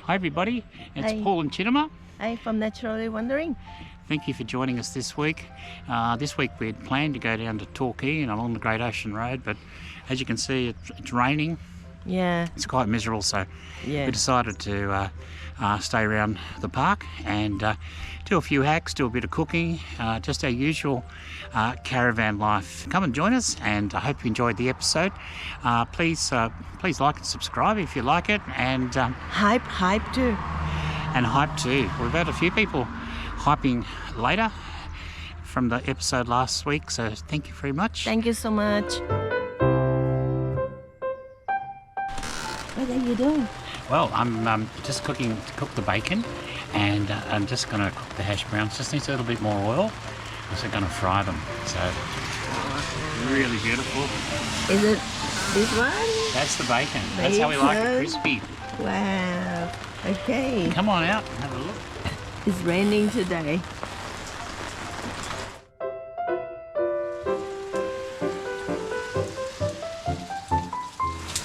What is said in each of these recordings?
Hi everybody, it's Hi. Paul and Chittima. Hi from Naturally Wandering. Thank you for joining us this week. This week we had planned to go down to Torquay and along the Great Ocean Road, but as you can see it's raining. Yeah. It's quite miserable, so Yeah. we decided to stay around the park and do a few hacks, do a bit of cooking, just our usual caravan life. Come and join us, and I hope you enjoyed the episode. Please like and subscribe if you like it, and Hype too. hype too. We've had a few people hyping later from the episode last week, so thank you very much. Thank you so much. What are you doing? Well, I'm just cook the bacon, and I'm just going to cook the hash browns. Just needs a little bit more oil. I'm also going to fry them. So really beautiful. Is it this one? That's the bacon. That's how we like it, crispy. Wow. Okay. Come on out and have a look. It's raining today.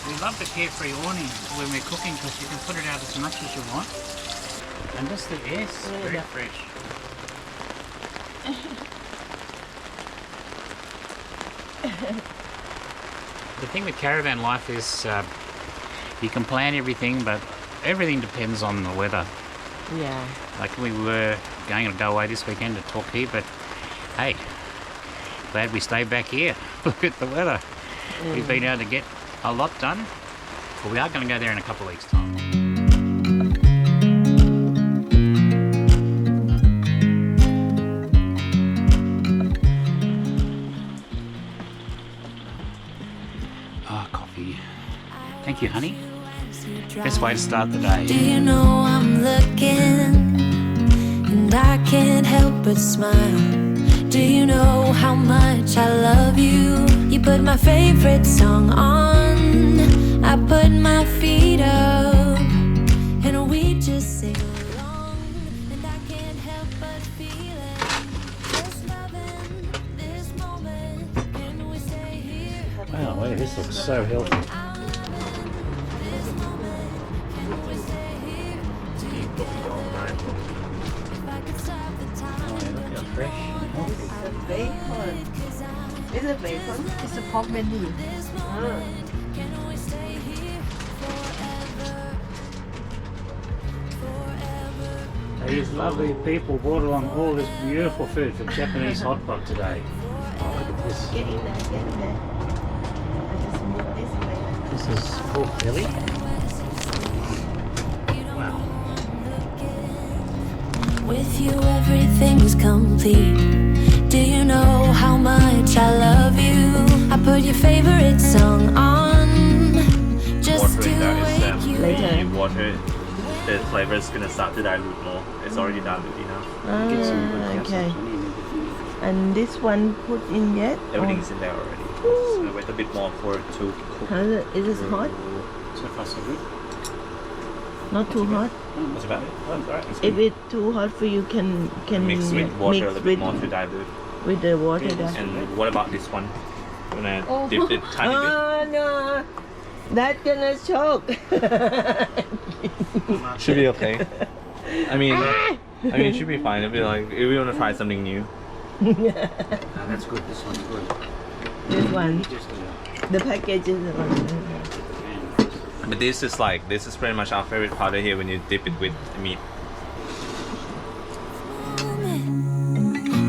We love the carefree awning when we're cooking because you can put it out as much as you want. And just the air's very fresh. The thing with caravan life is you can plan everything, but everything depends on the weather. Yeah. Like we were going to go away this weekend to Torquay, but hey, glad we stayed back here. Look at the weather. We've been able to get a lot done, but we are going to go there in a couple of weeks' time. Coffee. Thank you, honey. Best way to start the day. Do you know I'm looking and I can't help but smile? Do you know how much I love you? You put my favorite song on, I put my feet up, and we just sing along, and I can't help but feel it. Just loving this moment. Can we stay here? Wow, wow, this looks so healthy. It's a bacon. It's a bacon. It's a pork belly. These lovely people brought along all this beautiful food for Japanese Hotpot today. Oh, look at this. Get in there, get in there. I just move this way. This is pork belly. Wow. With you everything's complete. Do you know how much I love you? I put your favorite song on just to wake you Later. up. You water it, the flavor is gonna start to dilute more. It's already diluted enough. Get some good Okay. honey and everything. And this one put in yet? Everything's in there already. Just gonna wait a bit more for it to cook. How is it hot? So far so good. Not too hot? What's about it? Oh, alright. If it's too hot for you, can Mix with water a mix little bit more to dilute. with the water. There. And what about this one? I'm gonna dip it tiny bit. Oh no, that's gonna choke. Should be okay. I mean, it should be fine. It'll be like if we want to try something new. That's good. This one's good. This one, Just the package is the one. But this is pretty much our favorite powder here when you dip it with the meat.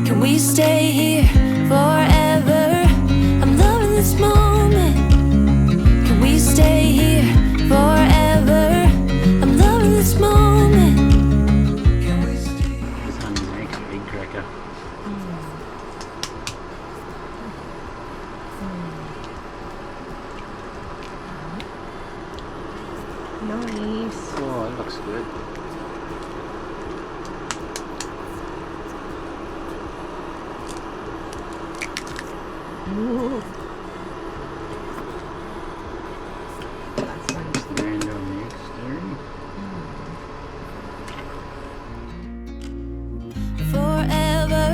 Can we stay here forever? I'm loving this moment. Can we stay here forever? I'm loving this moment. Can we stay? This one is an extra egg cracker. Nice. Oh, it looks good. Ooh. Stand on the exterior. Forever,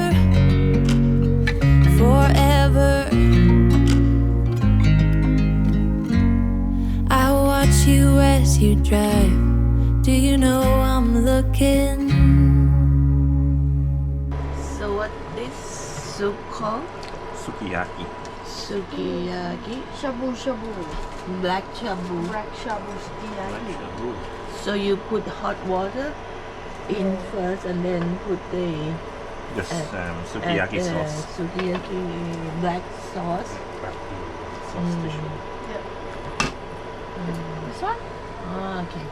forever. I watch you as you drive Do you know I'm looking? So what this soup called? Sukiyaki. Sukiyaki. Shabu shabu. Black shabu. Black shabu sukiyaki. So you put hot water in first and then put the Just sukiyaki sauce. Sukiyaki black sauce. Sauce tissue. This one? Ah, okay.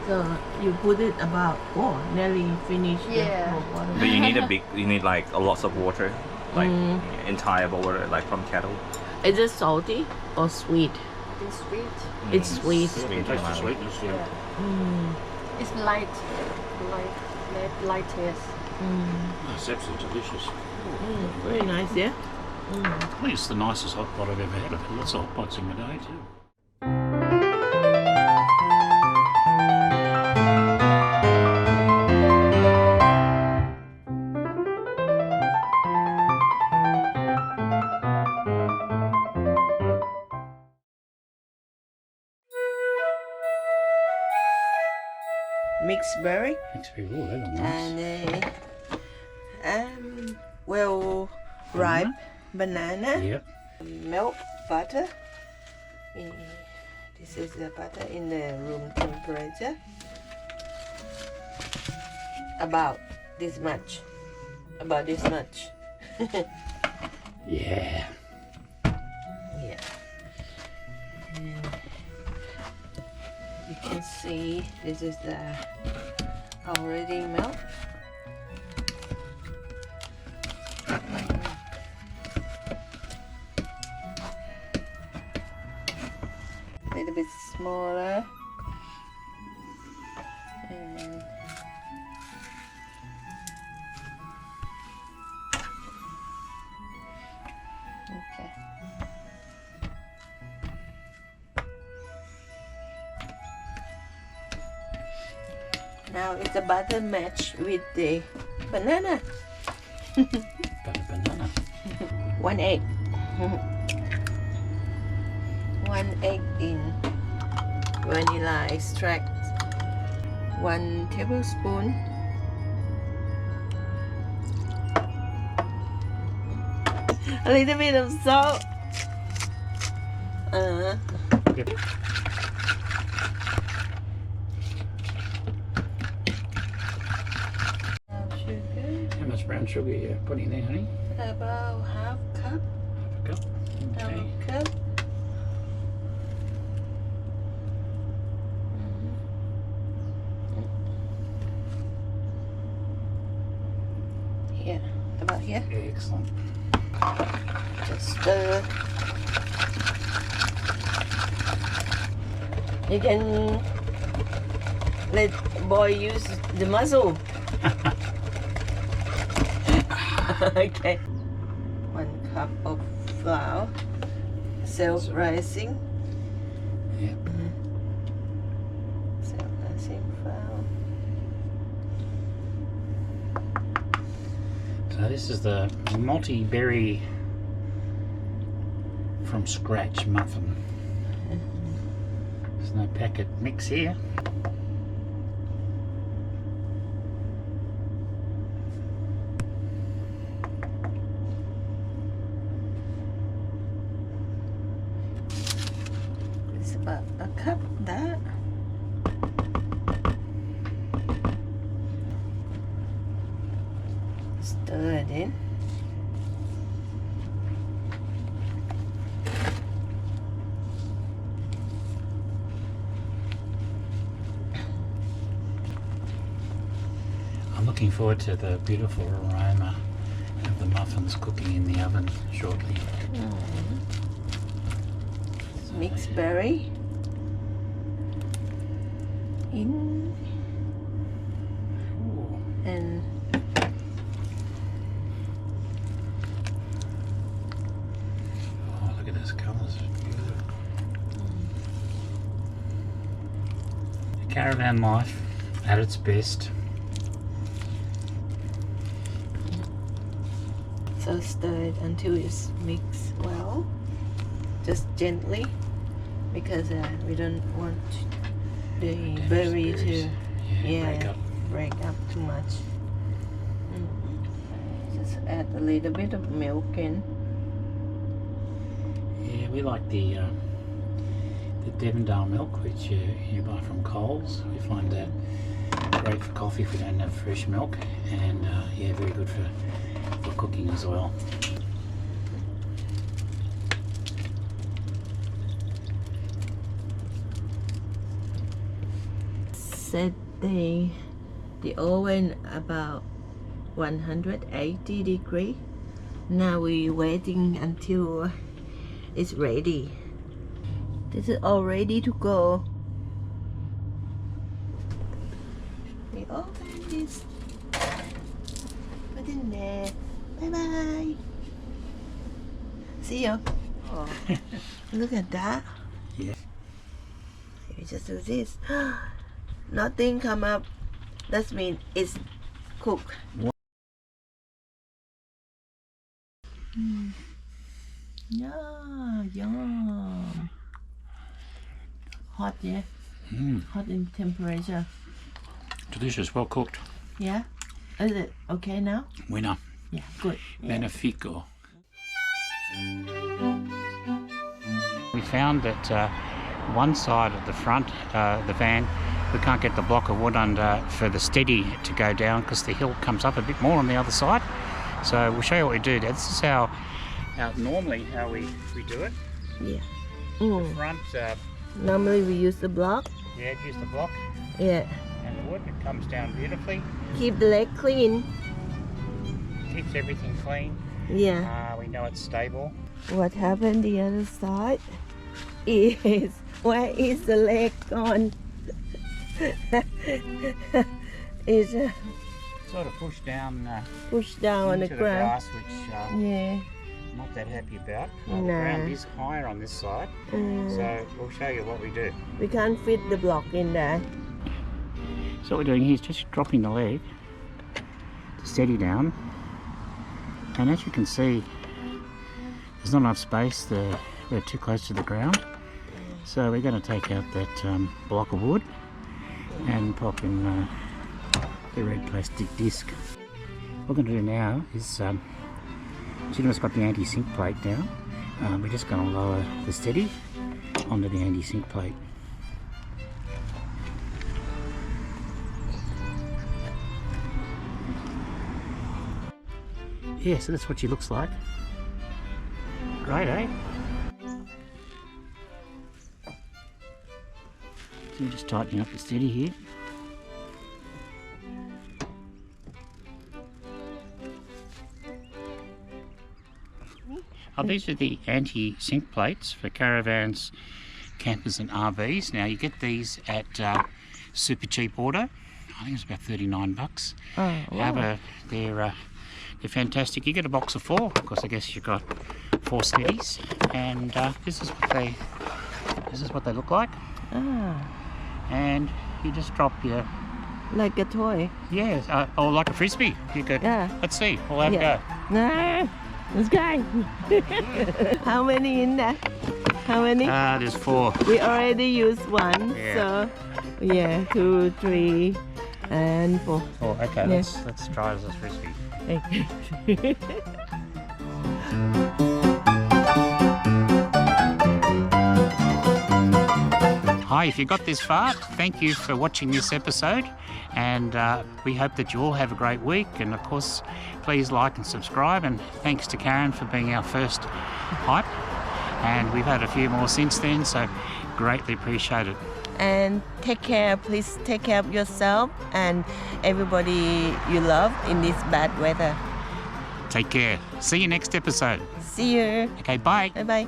So you put it about nearly finished. Yeah. The hot water. But you need like a lots of water, like entire water, like from kettle. Is it salty or sweet? It's sweet. It's sweet. Sweet. Taste the sweetness, yeah. It's light taste. Oh, it's absolutely delicious. Very nice, yeah. I think it's the nicest hot pot I've ever had. I've had lots of hot pots in my day too. Mixed berry Thanks very well, that was nice. and well ripe banana, Yep. milk, butter. This is the butter in the room temperature. About this much. About this much. Yeah. Yeah. And you can see this is the already milk. A little bit smaller. And okay. Now it's a butter match with the banana. Butter banana. 1 egg. 1 egg in vanilla extract. 1 tablespoon. A little bit of salt. Yep. Sugar. How much brown sugar are you putting there, honey? About half cup. Half a cup. Half Okay. a cup. Here, about here. Excellent. Just stir. You can let boy use the muzzle. Okay. 1 cup of flour, self-rising. Yep. Self-rising flour. So this is the multi-berry from scratch muffin. There's no packet mix here. It's about a cup that. Stir it in. I'm looking forward to the beautiful aroma of the muffins cooking in the oven shortly. Mixed berry in Ooh. and Oh, look at those colours. Beautiful. Caravan life at its best. so stir it until it's mixed well, just gently, because we don't want the Damage berry the to berries. yeah, break up. break up too much. Just add a little bit of milk in. Yeah, we like the Devondale milk, which you buy from Coles. We find that great for coffee if we don't have fresh milk, and yeah, very good for cooking as well. Set the oven about 180 degrees. Now we're waiting until it's ready. This is all ready to go. We open this. Put in there. Bye bye. See you. Oh, look at that. Yeah. You just do this. Nothing come up. That means it's cooked. Yeah, yum. Hot, yeah. Hot in temperature. Delicious, well cooked. Yeah. Is it okay now? Winner. Yeah, good. Yeah. Magnifico. We found that one side of the front, the van, we can't get the block of wood under for the steady to go down because the hill comes up a bit more on the other side. So we'll show you what we do. This is how normally how we do it. Yeah. The front, Normally we use the block. yeah, use the block Yeah. and the wood. It comes down beautifully. Keep the leg clean. Keeps everything clean. Yeah. We know it's stable. What happened the other side is, where is the leg gone? It's Sort of pushed down pushed down on the into ground. grass, which Yeah. I'm not that happy about. The No. ground is higher on this side, so we'll show you what we do. We can't fit the block in there. So what we're doing here is just dropping the leg to steady down, and as you can see, there's not enough space. We're too close to the ground, so we're going to take out that block of wood and pop in the red plastic disc. What we're going to do now is, Chittima's got the anti-sink plate down. We're just going to lower the steady onto the anti-sink plate. Yeah, so that's what she looks like. Great, eh? So you're just tightening up the steady here. These are the anti-sink plates for caravans, campers and RVs. Now you get these at super cheap auto. I think it's about 39 bucks. Oh, wow. However, they're fantastic. You get a box of 4, because I guess you've got 4 steadies, and this is what they look like. Ah, And you just drop your, like a toy. yeah, or like a frisbee. You could. Yeah. Let's see. We'll have Yeah. a go. Nah, let's go. How many in there? How many? There's 4. We already used 1, Yeah. so yeah, 2, 3, and 4. Oh, okay. Yeah. Let's try it as a frisbee. Hi, if you got this far, thank you for watching this episode, and we hope that you all have a great week, and of course please like and subscribe, and thanks to Karen for being our first hype, and we've had a few more since then, so greatly appreciate it. And take care, please take care of yourself and everybody you love in this bad weather. Take care. See you next episode. See you. Okay, bye. Bye bye.